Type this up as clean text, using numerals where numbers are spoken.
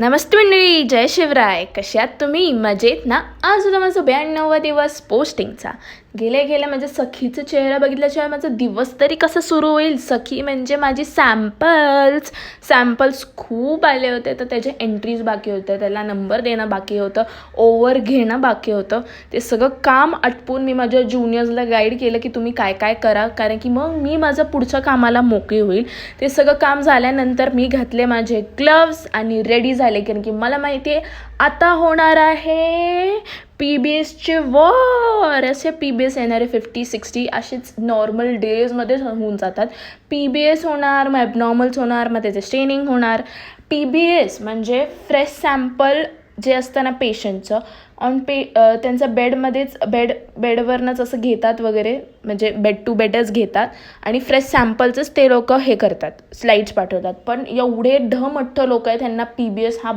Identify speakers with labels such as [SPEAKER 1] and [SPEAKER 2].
[SPEAKER 1] नमस्ते मंडळी, जय शिवराय. कशात तुम्ही? मजेत ना? आज होता माझा 92वा दिवस पोस्टिंगचा. गेल्या माझ्या सखीचा चेहरा बघितल्याशिवाय माझा दिवस तरी कसा सुरू होईल. सखी म्हणजे माझी सॅम्पल्स खूप आले होते, तर त्याचे एंट्रीज बाकी होते, त्याला नंबर देणं बाकी होतं, ओव्हर घेणं बाकी होतं. ते सगळं काम आटपून मी माझ्या ज्युनियर्सला गाईड केलं की तुम्ही काय काय करा, कारण की मग मी माझं पुढच्या कामाला मोकळी होईल. ते सगळं काम झाल्यानंतर मी घातले माझे ग्लव्स आणि रेडी झाले, कारण की मला माहिती आहे आता होणार आहे PBSचे वॉर. असे PBS येणारे 50-60 असेच नॉर्मल डेजमध्ये होऊन जातात. PBS होणार, मग ॲबनॉर्मल्स होणार, मग त्याचे स्टेनिंग होणार. PBS म्हणजे फ्रेश सॅम्पल जे असतं ना पेशंटचं त्यांचं बेडवरनंच असं घेतात वगैरे, म्हणजे बेड टू बेडच घेतात आणि फ्रेश सॅम्पलचंच ते लोक हे करतात, स्लाईड्स पाठवतात. पण एवढे ढमठ्ठ लोक आहेत, त्यांना PBS हा